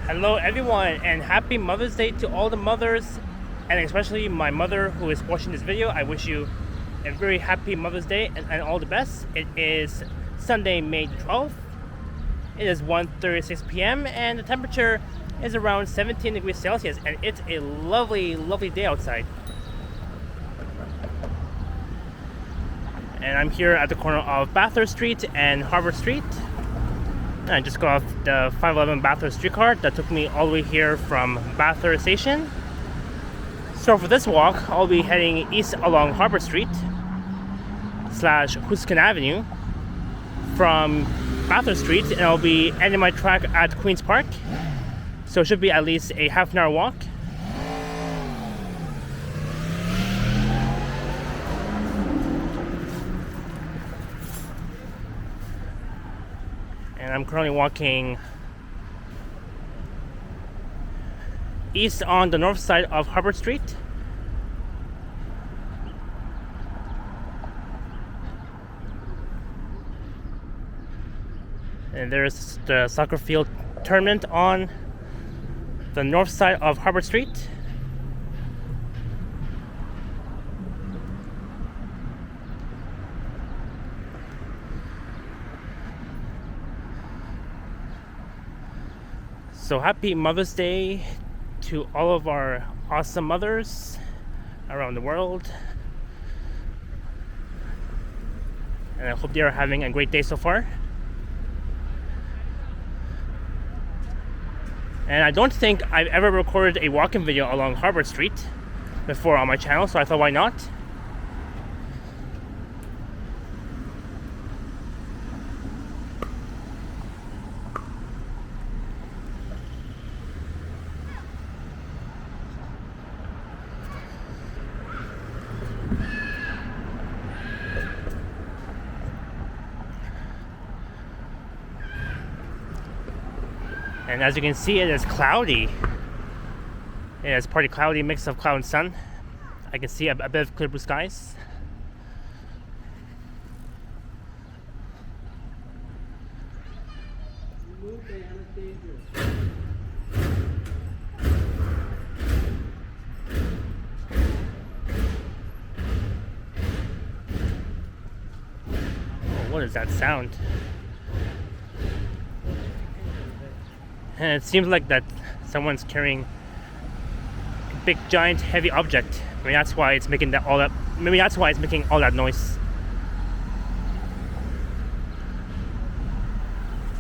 Hello everyone, and happy Mother's Day to all the mothers, and especially my mother who is watching this video. I wish you a very happy Mother's Day and all the best. It is Sunday, May 12th. It is 1:36 p.m. and the temperature is around 17 degrees Celsius, and it's a lovely, lovely day outside. And I'm here at the corner of Bathurst Street and Harbord Street. I just got off the 511 Bathurst streetcar that took me all the way here from Bathurst Station. So for this walk, I'll be heading east along Harbord Street / Hoskin Avenue from Bathurst Street, and I'll be ending my track at Queen's Park. So it should be at least a half an hour walk. And I'm currently walking east on the north side of Harbord Street. And there's the soccer field tournament on the north side of Harbord Street. So happy Mother's Day to all of our awesome mothers around the world. And I hope they are having a great day so far. And I don't think I've ever recorded a walking video along Harbord Street before on my channel, so I thought, why not? And as you can see, it is cloudy. It is partly cloudy, mix of cloud and sun. I can see a bit of clear blue skies. Oh, what is that sound? And it seems like that someone's carrying a big, giant, heavy object. Maybe that's why it's making all that noise.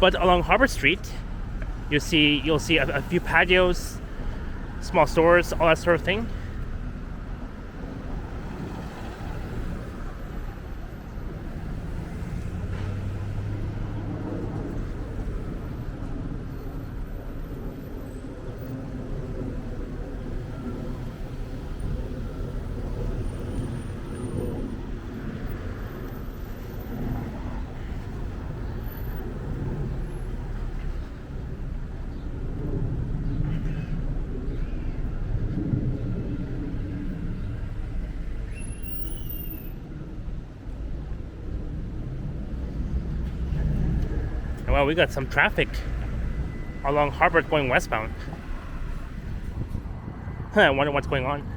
But along Harbord Street, you'll see a few patios, small stores, all that sort of thing. Well, we got some traffic along Harbord going westbound. I wonder what's going on.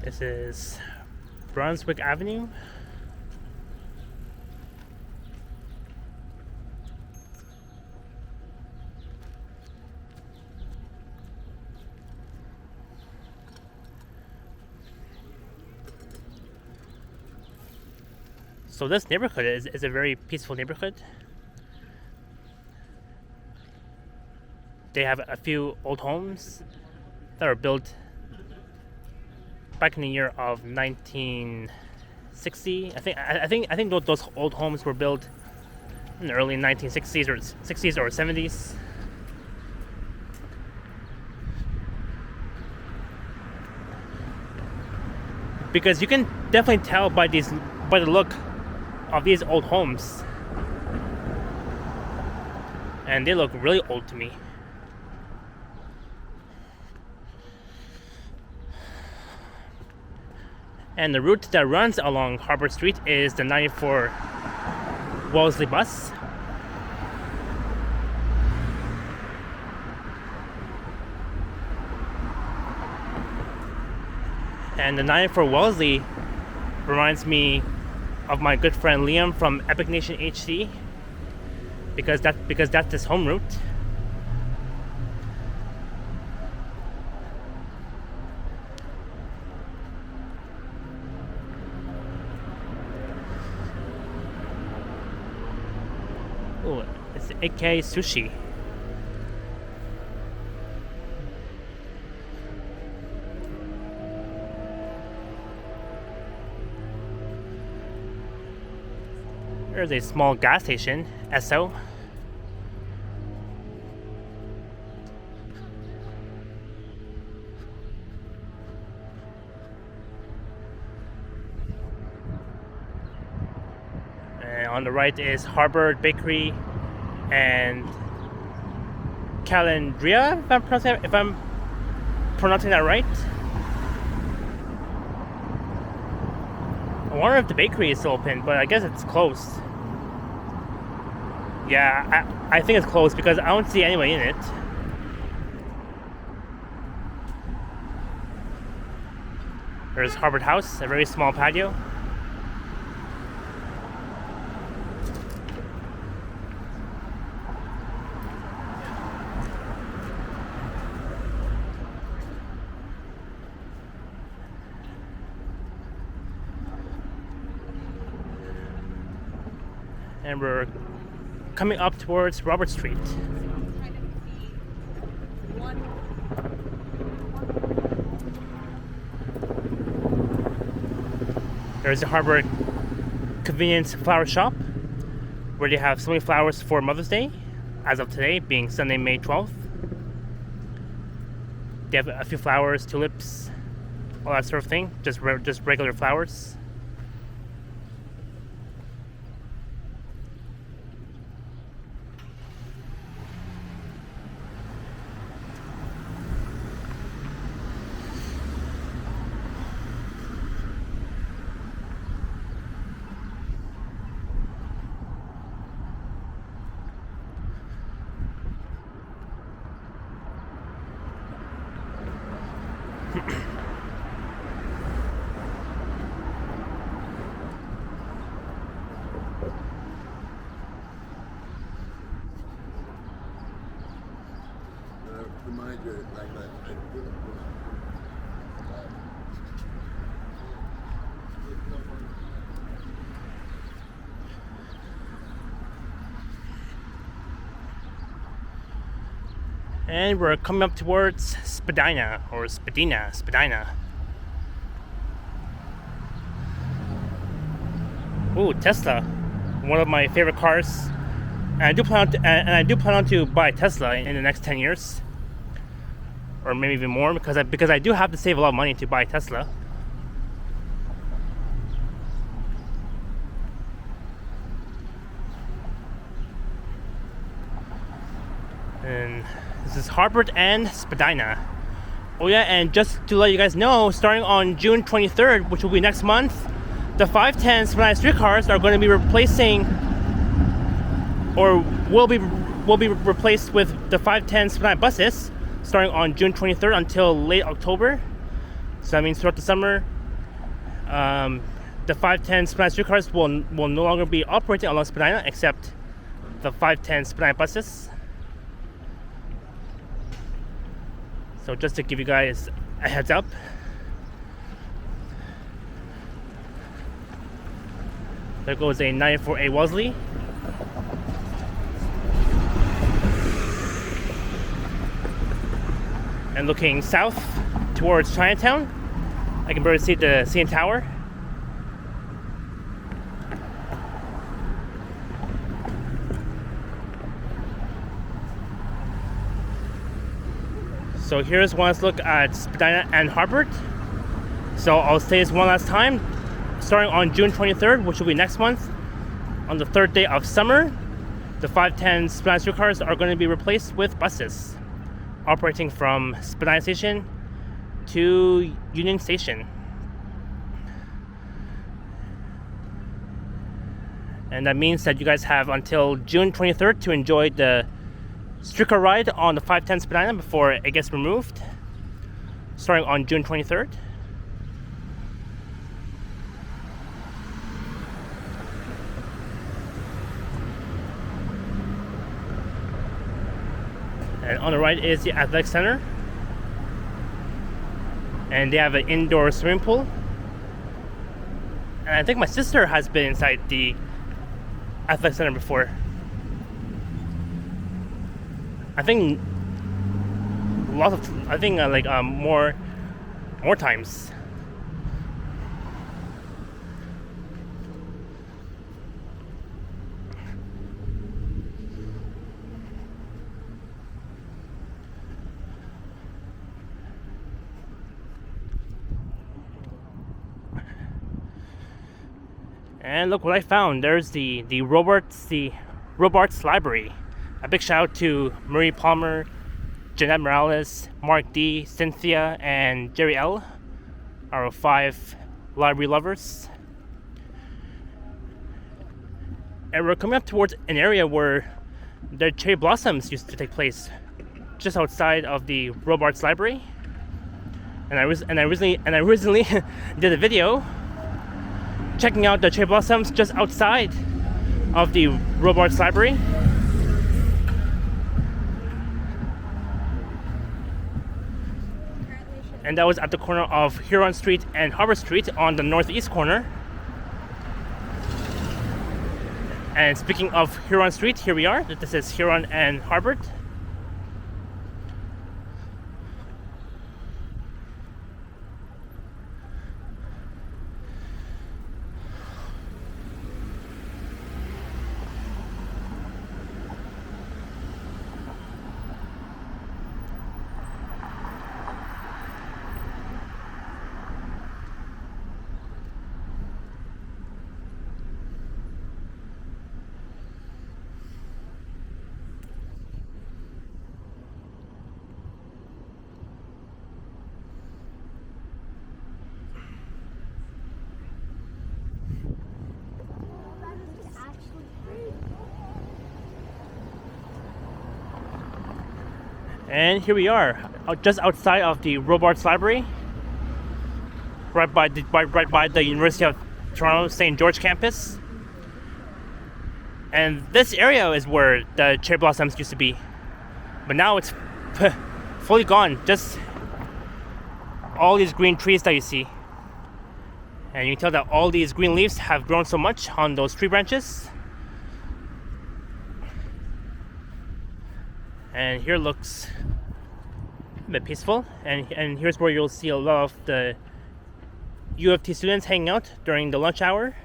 This is Brunswick Avenue. So this neighborhood is a very peaceful neighborhood. They have a few old homes that were built back in the year of 1960. I think those old homes were built in the early 1960s or 60s or 70s. because you can definitely tell by the look of these old homes, and they look really old to me. And the route that runs along Harbord Street is the 94 Wellesley bus. And the 94 Wellesley reminds me of my good friend Liam from Epic Nation HC, because that's his home route. Oh, it's AK Sushi. There's a small gas station, Esso. And on the right is Harbord Bakery and Calandria, if I'm pronouncing that right. I wonder if the bakery is still open, but I guess it's closed. Yeah, I think it's closed because I don't see anyone in it. There's Harbord House, a very small patio. And we're coming up towards Robert Street. There's the Harbord Convenience Flower Shop, where they have so many flowers for Mother's Day, as of today being Sunday, May 12th. They have a few flowers, tulips, all that sort of thing, just regular flowers. And we're coming up towards Spadina, or Spadina. Ooh, Tesla, one of my favorite cars. And I do plan on to buy a Tesla in the next 10 years, or maybe even more, because I do have to save a lot of money to buy a Tesla. And this is Harbord and Spadina. Oh yeah, and just to let you guys know, starting on June 23rd, which will be next month, the 510 Spadina streetcars are going to be replacing, or will be replaced with the 510 Spadina buses, starting on June 23rd until late October. So that means throughout the summer, the 510 Spadina streetcars will no longer be operating along Spadina, except the 510 Spadina buses. So just to give you guys a heads up. There goes a 94A Wellesley. And looking south towards Chinatown, I can barely see the CN Tower. So here's one look at Spadina and Harbord. So I'll say this one last time. Starting on June 23rd, which will be next month, on the third day of summer, the 510 Spadina streetcars are going to be replaced with buses, operating from Spadina Station to Union Station. And that means that you guys have until June 23rd to enjoy the streetcar ride on the 510 Spadina before it gets removed, starting on June 23rd. And on the right is the athletic center. And they have an indoor swimming pool. And I think my sister has been inside the athletic center before. I think more times. And look what I found. There's the Robarts Library. A big shout out to Marie Palmer, Jeanette Morales, Mark D, Cynthia, and Jerry L, our 5 library lovers. And we're coming up towards an area where the cherry blossoms used to take place, just outside of the Robarts Library. And I recently did a video checking out the cherry blossoms just outside of the Robarts Library. And that was at the corner of Huron Street and Harbord Street on the northeast corner. And speaking of Huron Street, here we are. This is Huron and Harbord. And here we are, just outside of the Robarts Library, right by the University of Toronto St. George campus. And this area is where the cherry blossoms used to be, but now it's fully gone. Just all these green trees that you see, and you can tell that all these green leaves have grown so much on those tree branches. And here looks a bit peaceful, and here's where you'll see a lot of the U of T students hanging out during the lunch hour.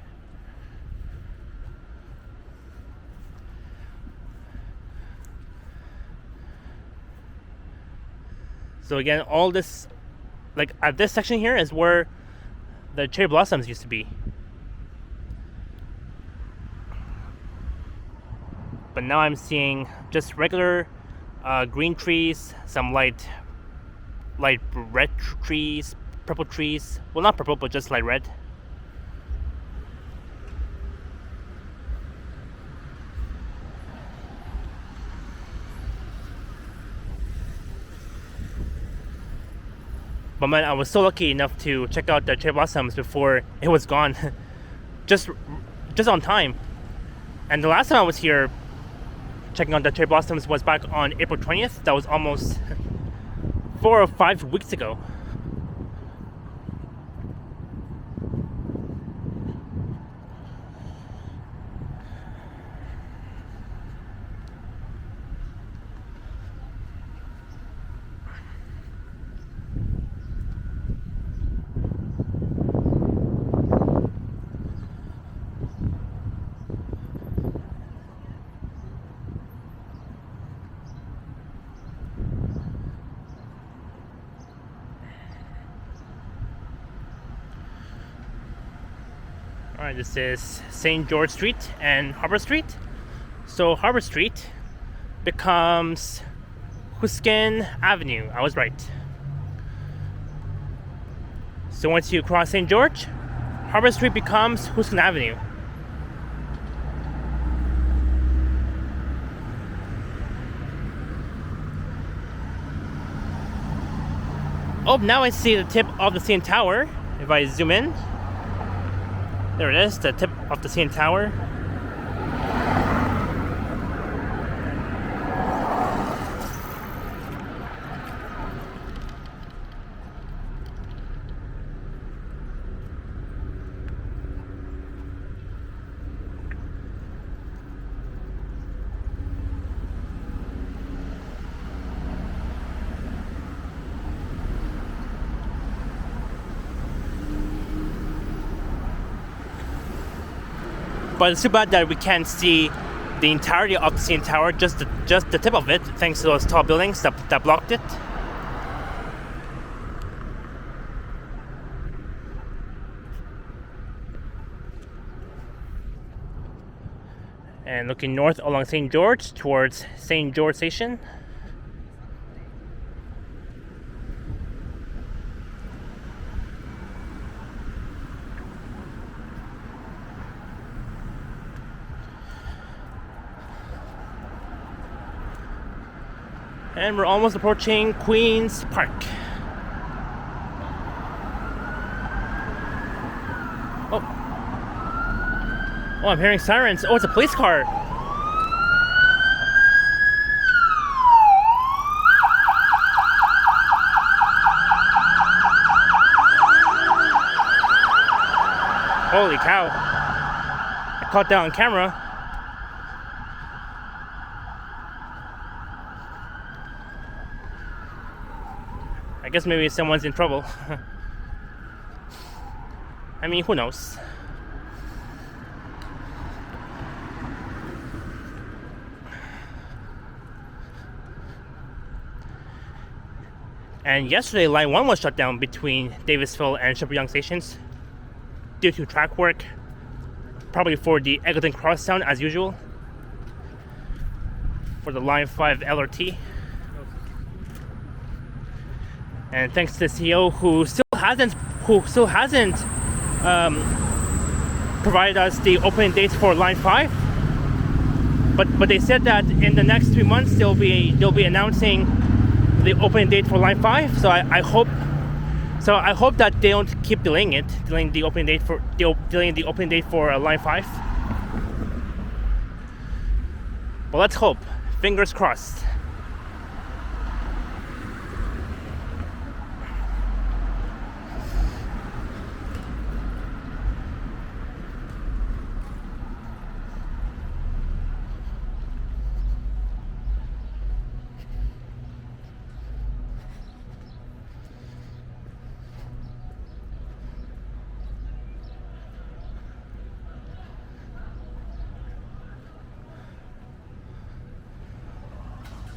So again, all this, like at this section here, is where the cherry blossoms used to be. But now I'm seeing just regular green trees, some light red trees, purple trees. Well, not purple, but just light red. But man, I was so lucky enough to check out the cherry blossoms before it was gone. just on time. And the last time I was here checking out the cherry blossoms was back on April 20th. That was almost 4 or 5 weeks ago. Alright, this is St. George Street and Harbord Street. So Harbord Street becomes Hoskin Avenue. I was right. So once you cross St. George, Harbord Street becomes Hoskin Avenue. Oh, now I see the tip of the CN Tower. If I zoom in, there it is, the tip of the CN Tower. But it's too bad that we can't see the entirety of the CN Tower, just the tip of it, thanks to those tall buildings that blocked it. And looking north along St. George towards St. George Station. And we're almost approaching Queen's Park. Oh, I'm hearing sirens. Oh, it's a police car. Holy cow. I caught that on camera. I guess maybe someone's in trouble. I mean, who knows? And yesterday, Line 1 was shut down between Davisville and Shepherd Young stations due to track work, probably for the Egerton Crosstown as usual, for the Line 5 LRT. And thanks to the CEO who still hasn't provided us the opening dates for Line 5. But they said that in the next 3 months they'll be announcing the opening date for Line 5. So I hope that they don't keep delaying the opening date for Line 5. But let's hope. Fingers crossed.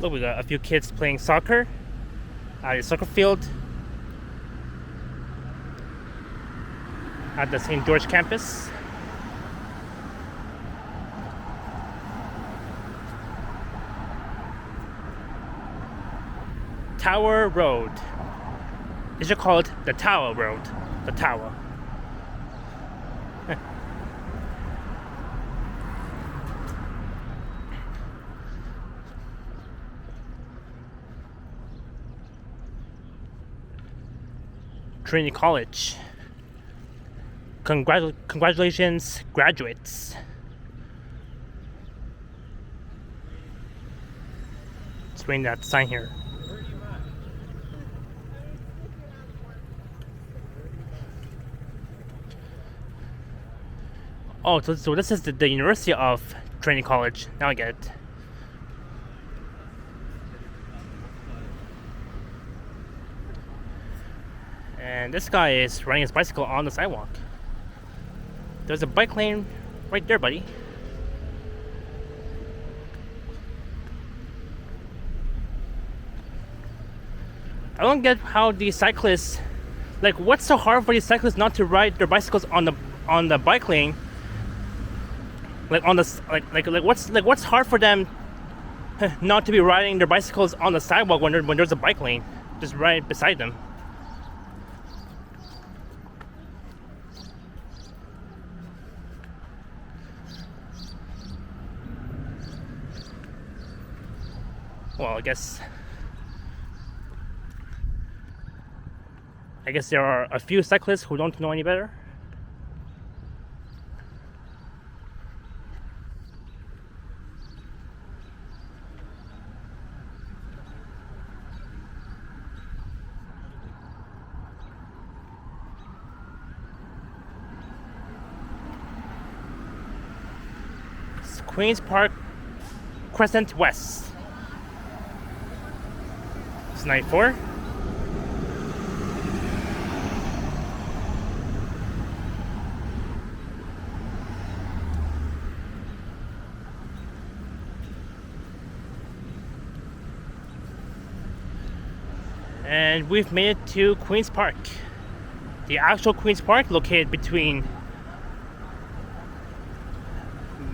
Look, we got a few kids playing soccer at a soccer field at the St. George campus. Tower Road. They should call it the Tower Road. The Tower. Trinity College. Congratulations, graduates. Let's bring that sign here. Oh, so this is the University of Trinity College. Now I get it. And this guy is riding his bicycle on the sidewalk. There's a bike lane right there, buddy. I don't get how these cyclists, like, what's so hard for these cyclists not to ride their bicycles on on the bike lane, like on the what's hard for them not to be riding their bicycles on the sidewalk when there's a bike lane just right beside them. Well, I guess there are a few cyclists who don't know any better. It's Queen's Park Crescent West. It's night 4. And we've made it to Queen's Park. The actual Queen's Park, located between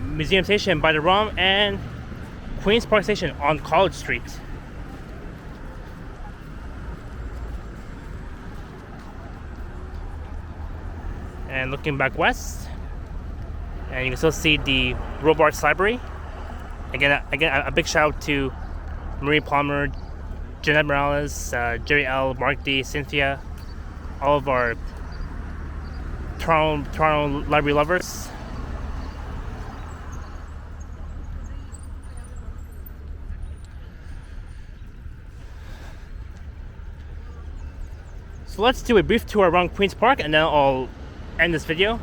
Museum Station by the ROM and Queen's Park Station on College Street. And looking back west, and you can still see the Robarts Library. Again, a big shout out to Marie Palmer, Jeanette Morales, Jerry L, Mark D, Cynthia, all of our Toronto library lovers. So let's do a brief tour around Queen's Park, and then I'll end this video.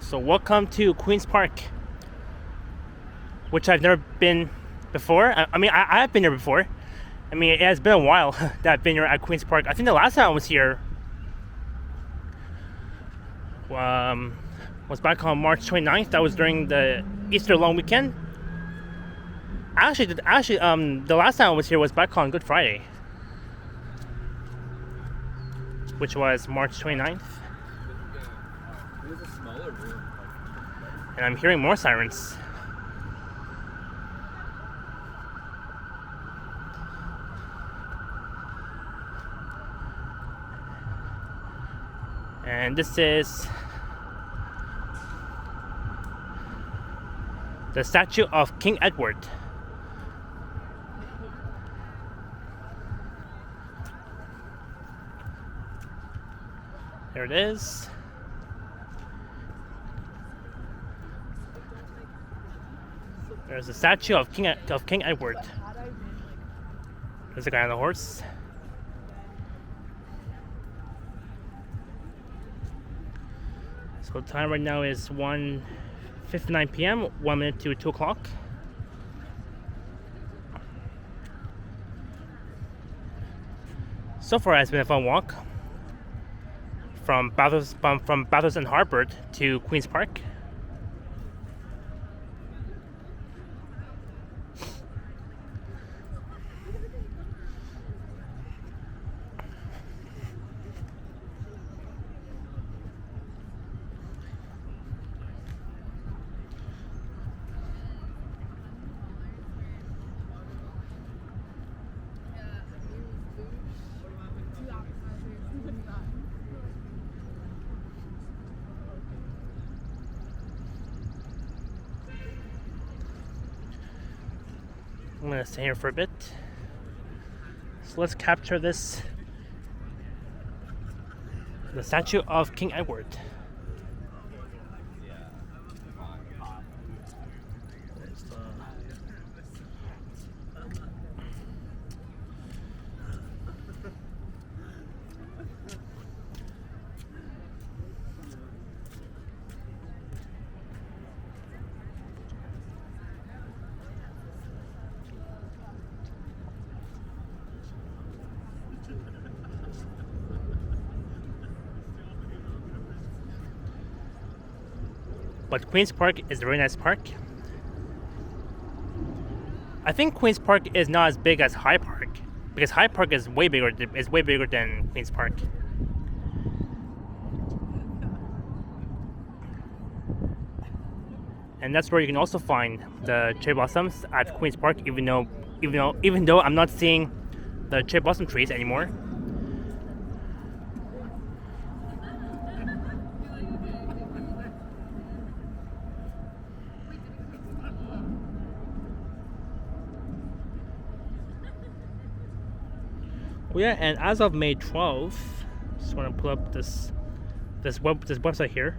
So welcome to Queen's Park, which I've never been before. I mean, I have been here before. I mean, it has been a while that I've been here at Queen's Park. I think the last time I was here was back on March 29th. That was during the Easter long weekend. Actually, the last time I was here was back on Good Friday, which was March 29th. And I'm hearing more sirens. And this is the statue of King Edward. There it is. There's a statue of King Edward. There's a guy on the horse. So the time right now is 1:59 p.m., 1 minute to 2 o'clock. So far, it's been a fun walk from Bathurst and Harbord to Queen's Park. I'm gonna stay here for a bit. So let's capture this, the statue of King Edward. But Queen's Park is a very nice park. I think Queen's Park is not as big as High Park, because High Park is way bigger. Is way bigger than Queen's Park. And that's where you can also find the cherry blossoms at Queen's Park. Even though I'm not seeing the cherry blossom trees anymore. Well, yeah, and as of May 12th, just want to pull up this website here.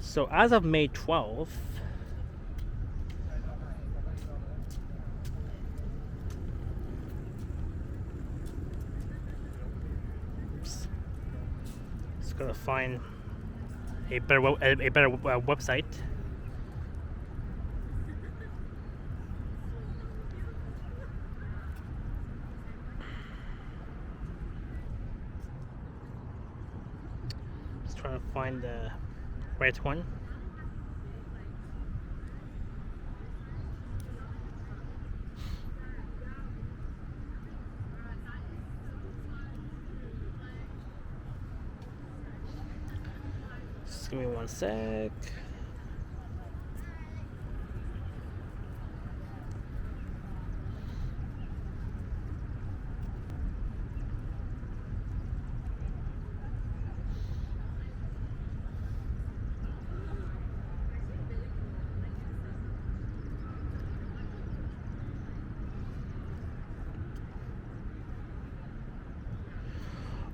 So as of May 12th, just gotta find a better website. Just trying to find the right one. Just give me one sec.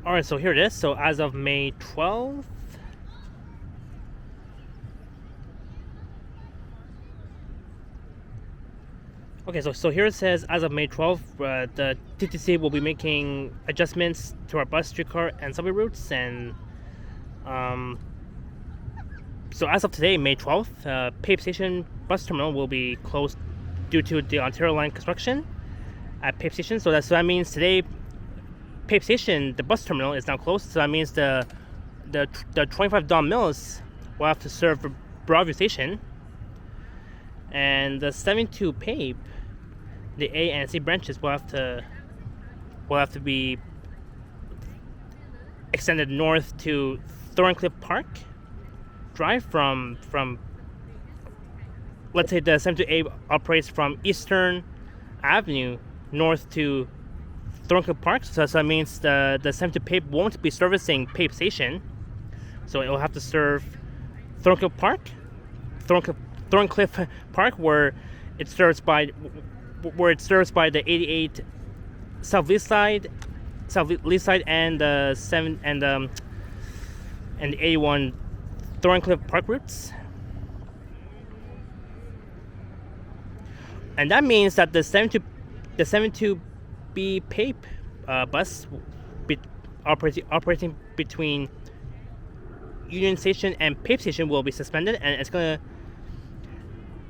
Alright, so here it is. So as of May 12th, okay, so here it says as of May 12th, the TTC will be making adjustments to our bus, streetcar, and subway routes. And so as of today, May 12th, Pape Station bus terminal will be closed due to the Ontario Line construction at Pape Station. So that means today, Pape Station, the bus terminal, is now closed. So that means the 25 Don Mills will have to serve Broadview Station, and the 72 Pape, the A and C branches will have to be extended north to Thorncliffe Park Drive from let's say the 72 A operates from Eastern Avenue north to Thorncliffe Park. So that means the 72 Pape won't be servicing Pape Station, so it will have to serve Thorncliffe Park where it serves by the 88 Southeast Side and the 81 Thorncliffe Park routes. And that means that the 72 B Pape bus operating between Union Station and Pape Station will be suspended, and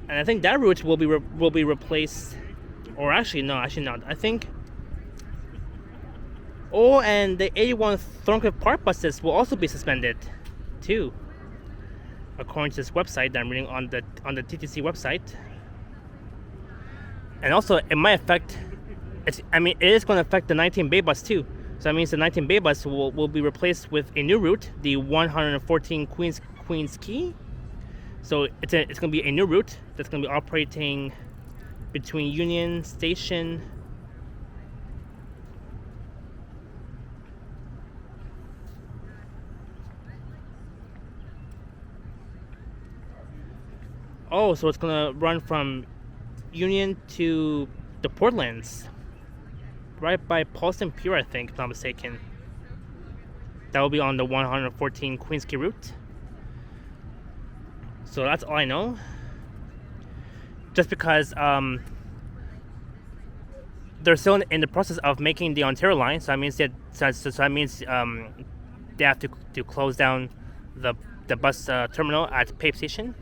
I think that route will be replaced, or actually not. I think. Oh, and the 81 Thorncliffe Park buses will also be suspended, too, according to this website that I'm reading on the TTC website. And also, it might affect. It is going to affect the 19 Bay bus too. So that means the 19 Bay bus will be replaced with a new route, the 114 Queens Quay. So it's going to be a new route that's going to be operating between Union Station so it's going to run from Union to the Portlands, right by Paulson Pier, I think, if I'm not mistaken. That will be on the 114 Queens Quay route. So that's all I know. Just because they're still in the process of making the Ontario line, so that means they have to close down the bus terminal at Pape Station.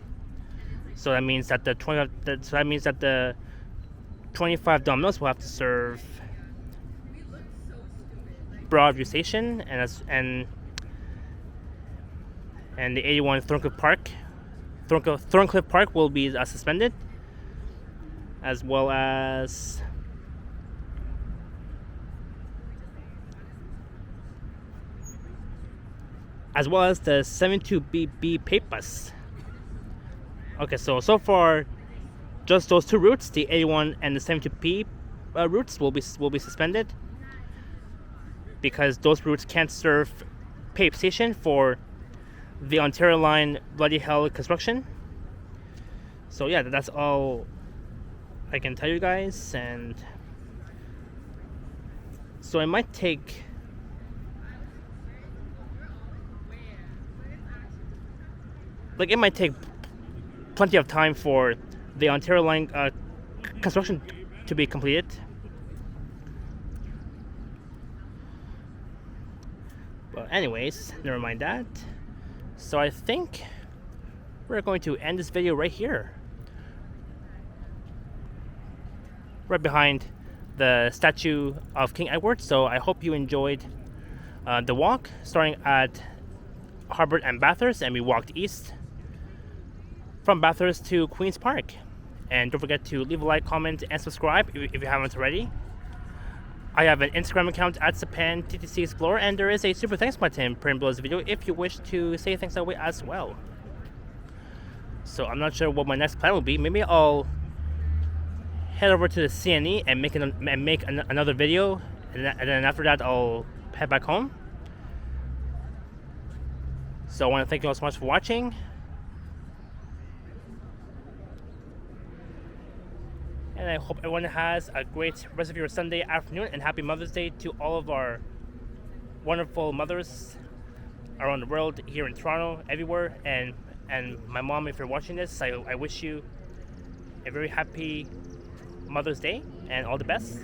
So that means that the 25 Don Mills will have to serve Broadview Station, and the 81 Thorncliffe Park will be suspended, as well as the 72BB Papers. Okay, so far, just those two routes, the 81 and the 72P routes, will be suspended, because those routes can't serve Pape Station for the Ontario Line Bloody Hell construction. So yeah, that's all I can tell you guys, and so it might take plenty of time for the Ontario Line construction to be completed. But anyways, never mind that. So I think we're going to end this video right here, right behind the statue of King Edward. So I hope you enjoyed the walk, starting at Harbord and Bathurst, and we walked east from Bathurst to Queen's Park. And don't forget to leave a like, comment, and subscribe if you haven't already. I have an Instagram account at Spadina TTC Explorer, and there is a super thanks button put below this video if you wish to say thanks that way as well. So I'm not sure what my next plan will be. Maybe I'll head over to the CNE and make another video, and then after that I'll head back home. So I want to thank you all so much for watching. And I hope everyone has a great rest of your Sunday afternoon, and happy Mother's Day to all of our wonderful mothers around the world, here in Toronto, everywhere. And my mom, if you're watching this, I wish you a very happy Mother's Day and all the best.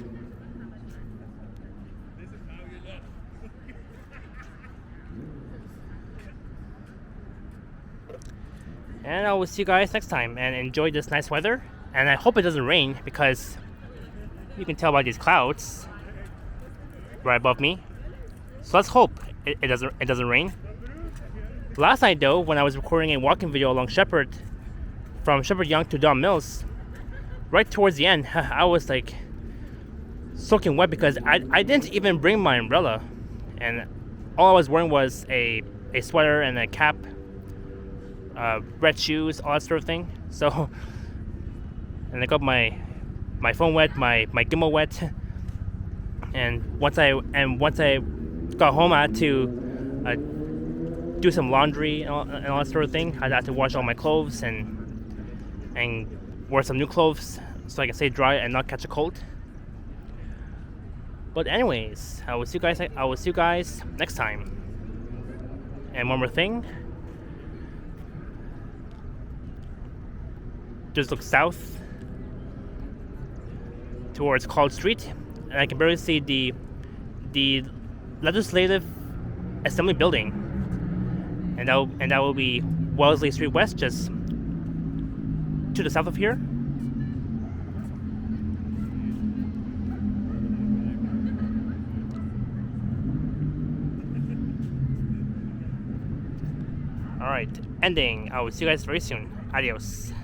And I will see you guys next time, and enjoy this nice weather. And I hope it doesn't rain, because you can tell by these clouds right above me. So let's hope it doesn't rain. Last night though, when I was recording a walking video along Shepherd, from Shepherd Yonge to Don Mills, right towards the end, I was like soaking wet, because I didn't even bring my umbrella, and all I was wearing was a sweater and a cap, red shoes, all that sort of thing. So, and I got my phone wet, my gimbal wet, and once I got home, I had to do some laundry and all that sort of thing. I had to wash all my clothes and wear some new clothes so I can stay dry and not catch a cold. But anyways, I will see you guys next time. And one more thing, just look south towards College Street, and I can barely see the Legislative Assembly building, and that will be Wellesley Street West, just to the south of here. Alright, ending. I will see you guys very soon. Adios.